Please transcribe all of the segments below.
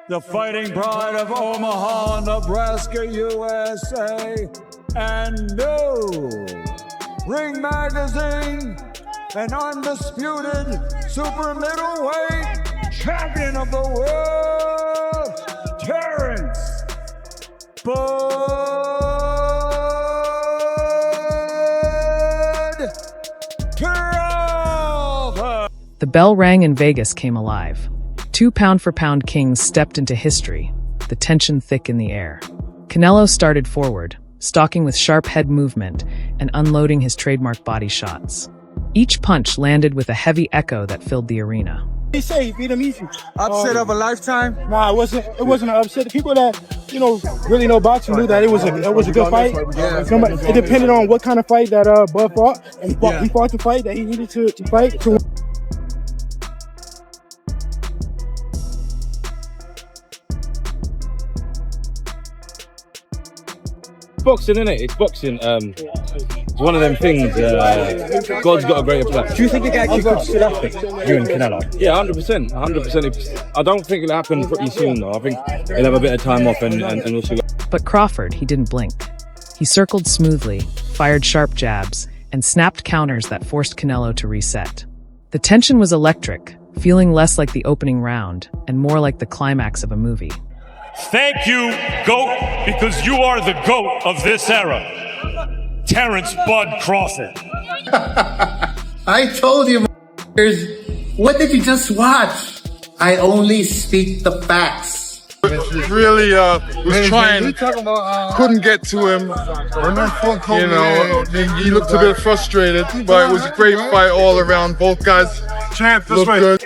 the fighting pride of Omaha, Nebraska, USA, and new Ring Magazine, an undisputed super middleweight champion of the world, Terence Crawford. The bell rang and Vegas came alive. Two pound-for-pound kings stepped into history, the tension thick in the air. Canelo started forward, stalking with sharp head movement and unloading his trademark body shots. Each punch landed with a heavy echo that filled the arena. He said he beat him easy. Upset of a lifetime? Nah, it wasn't an upset. The people that, really know boxing knew that it was a good fight. Yeah. It depended on what kind of fight that Bud fought. And he fought the fight that he needed to fight. Boxing, innit? It's boxing. It's one of them things. God's got a greater plan. Do you think the guy could stood up you and Canelo? Yeah, 100%. 100%. I don't think it'll happen pretty soon, though. I think he'll have a bit of time off and we'll see. But Crawford, he didn't blink. He circled smoothly, fired sharp jabs, and snapped counters that forced Canelo to reset. The tension was electric, feeling less like the opening round and more like the climax of a movie. Thank you, GOAT, because you are the GOAT of this era. Terence Bud Crawford. I told you, what did you just watch? I only speak the facts. Really was trying, couldn't get to him. He looked a bit frustrated, but it was a great fight all around. Both guys looked good.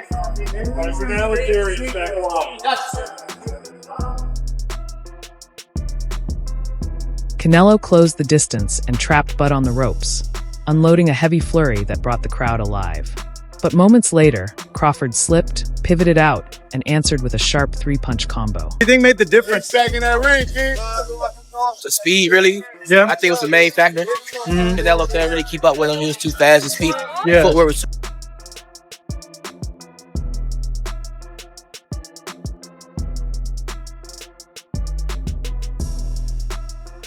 Canelo closed the distance and trapped Bud on the ropes, unloading a heavy flurry that brought the crowd alive. But moments later, Crawford slipped, pivoted out, and answered with a sharp three-punch combo. What do you think made the difference? Back in that ring, King. The speed, really. Yeah. I think it was the main factor. Canelo couldn't really keep up with him. He was too fast. His feet, footwork was.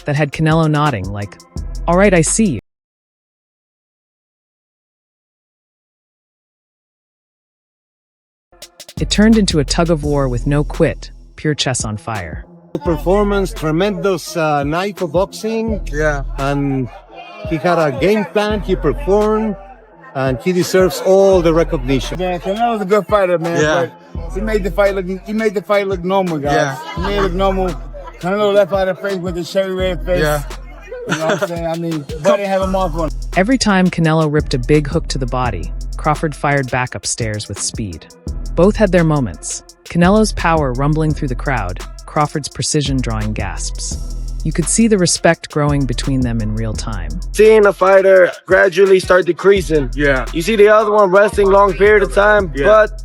That had Canelo nodding like, "All right, I see you." It turned into a tug-of-war with no quit, pure chess on fire. Performance, tremendous night for boxing. Yeah. And he had a game plan, he performed, and he deserves all the recognition. Yeah, Canelo's a good fighter, man. Yeah. But he made the fight look normal, guys. Yeah. He made it look normal. Canelo left out of face with the cherry red face. Yeah. You know what I'm saying? I mean, but didn't have a mark on him. Every time Canelo ripped a big hook to the body, Crawford fired back upstairs with speed. Both had their moments. Canelo's power rumbling through the crowd, Crawford's precision drawing gasps. You could see the respect growing between them in real time. Seeing a fighter gradually start decreasing. Yeah. You see the other one resting long period of time, but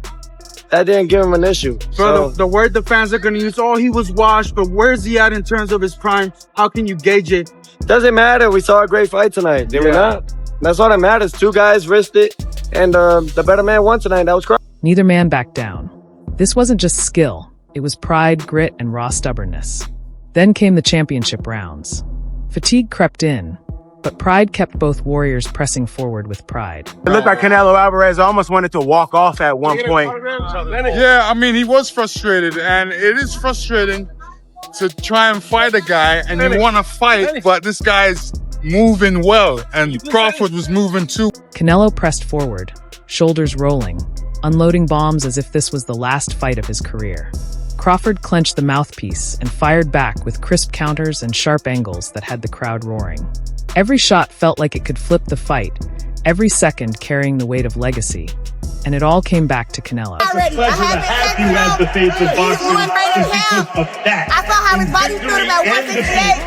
that didn't give him an issue. So the word the fans are going to use, oh, he was washed, but where's he at in terms of his prime? How can you gauge it? Doesn't matter. We saw a great fight tonight, did we not? That's all that matters. Two guys risked it, and the better man won tonight. That was crazy. Neither man backed down. This wasn't just skill. It was pride, grit, and raw stubbornness. Then came the championship rounds. Fatigue crept in, but pride kept both warriors pressing forward with pride. It looked like Canelo Alvarez almost wanted to walk off at one point. Yeah, I mean, he was frustrated, and it is frustrating to try and fight a guy, and you want to fight, but this guy's moving well, and Crawford was moving too. Canelo pressed forward, shoulders rolling, unloading bombs as if this was the last fight of his career. Crawford clenched the mouthpiece and fired back with crisp counters and sharp angles that had the crowd roaring. Every shot felt like it could flip the fight, every second carrying the weight of legacy. And it all came back to Canelo. It's a pleasure to have you as the face of boxing because of that. I saw how his body stood about 168.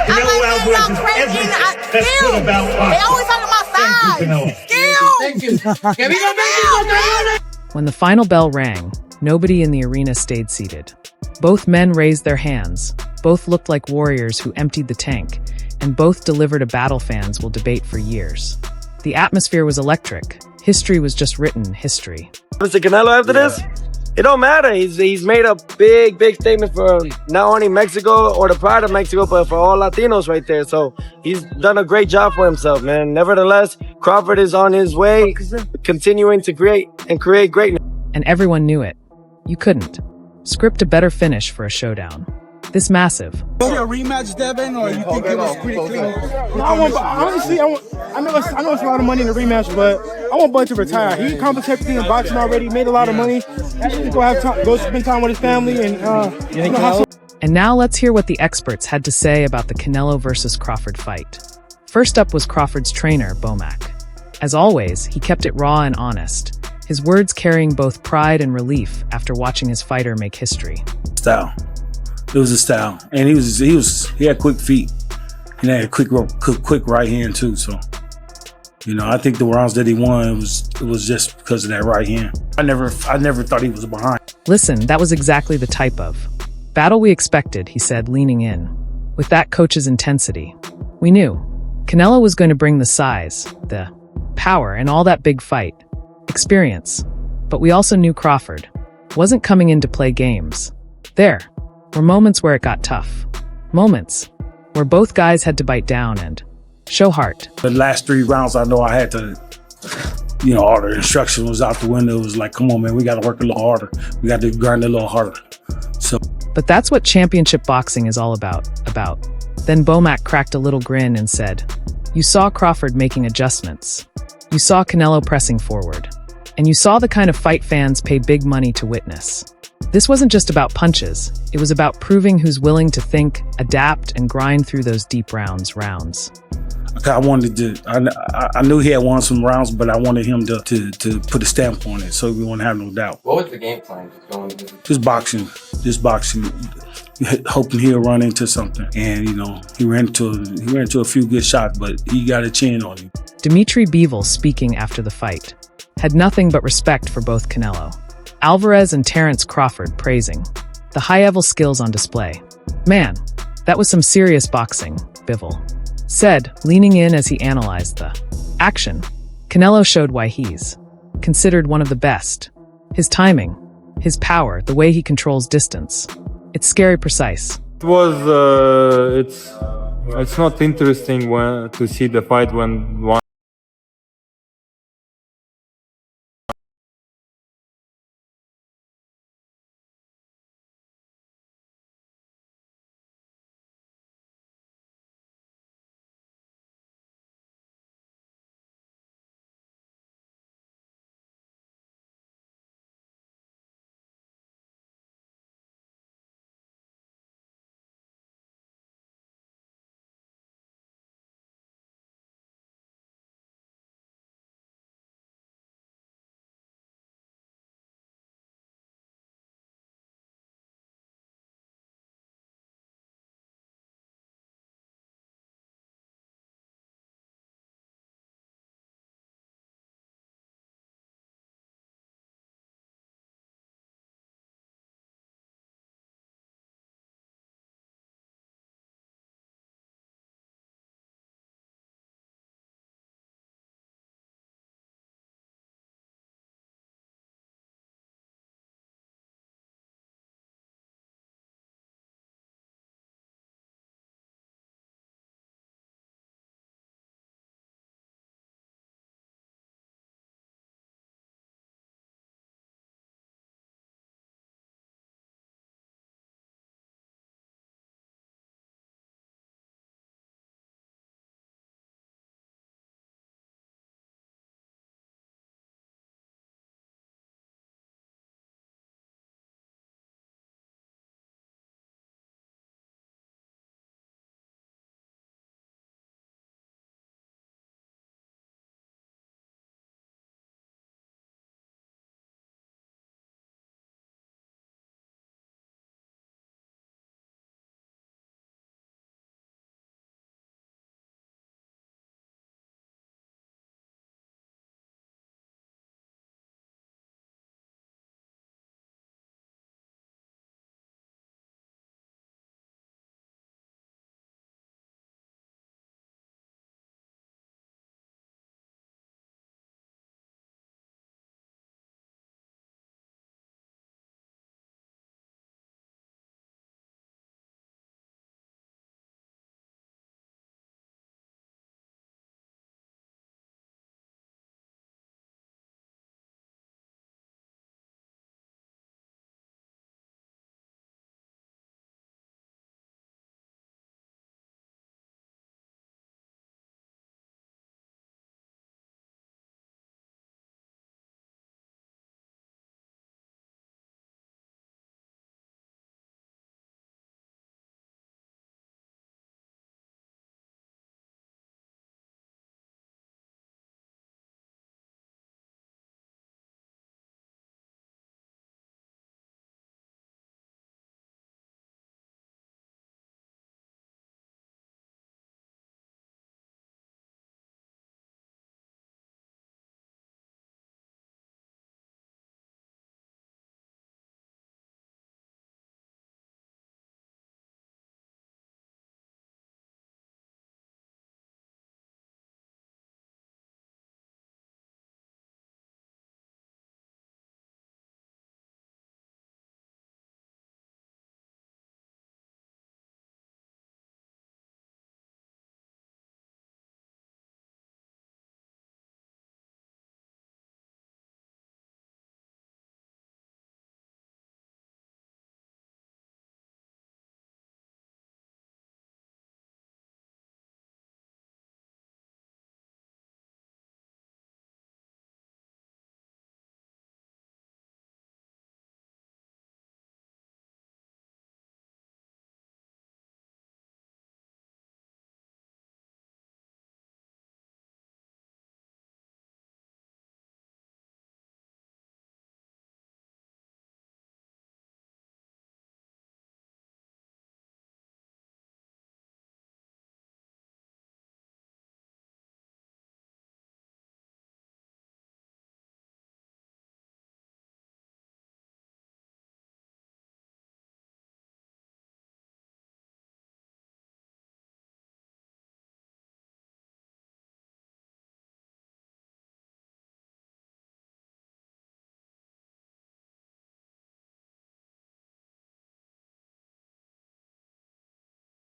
I'm like, man, y'all crazy. Skills. They always talking about size. Skills. Thank you. When the final bell rang, nobody in the arena stayed seated. Both men raised their hands. Both looked like warriors who emptied the tank, and both delivered a battle fans will debate for years. The atmosphere was electric. History was just written history. Mr. Canelo after this? it don't matter. He's made a big statement for not only Mexico or the pride of Mexico, but for all Latinos right there. So he's done a great job for himself, man. Nevertheless, Crawford is on his way, continuing to create greatness. And everyone knew it. You couldn't script a better finish for a showdown. This massive. Is there a rematch, Devin, or you think it was pretty clean? Honestly, I know it's a lot of money in the rematch, but I want Bud to retire. He accomplished everything in boxing already, made a lot of money. He should go spend time with his family and And now let's hear what the experts had to say about the Canelo versus Crawford fight. First up was Crawford's trainer, Bomac. As always, he kept it raw and honest, his words carrying both pride and relief after watching his fighter make history. Style. It was a style, and he had quick feet. He had a quick right hand too. So, I think the rounds that he won it was just because of that right hand. I never thought he was behind. Listen, that was exactly the type of battle we expected, he said, leaning in. With that coach's intensity, we knew Canelo was going to bring the size, the power, and all that big fight experience. But we also knew Crawford wasn't coming in to play games. There were moments where it got tough. Moments where both guys had to bite down and show heart. The last 3 rounds, I know I had to, all the instruction was out the window. It was like, come on, man, we got to work a little harder. We got to grind a little harder. But that's what championship boxing is all about. Then Bomac cracked a little grin and said, you saw Crawford making adjustments. You saw Canelo pressing forward. And you saw the kind of fight fans pay big money to witness. This wasn't just about punches. It was about proving who's willing to think, adapt, and grind through those deep rounds. I wanted to. I knew he had won some rounds, but I wanted him to put a stamp on it, so we wouldn't have no doubt. What was the game plan? Just boxing, hoping he'll run into something. And he ran into a few good shots, but he got a chin on him. Dimitri Bivol, speaking after the fight, had nothing but respect for both Canelo Alvarez and Terence Crawford, praising the high-level skills on display. Man, that was some serious boxing, Bivol said, leaning in as he analyzed the action. Canelo showed why he's considered one of the best. His timing, his power, the way he controls distance. It's scary precise. It was, it's not interesting to see the fight when one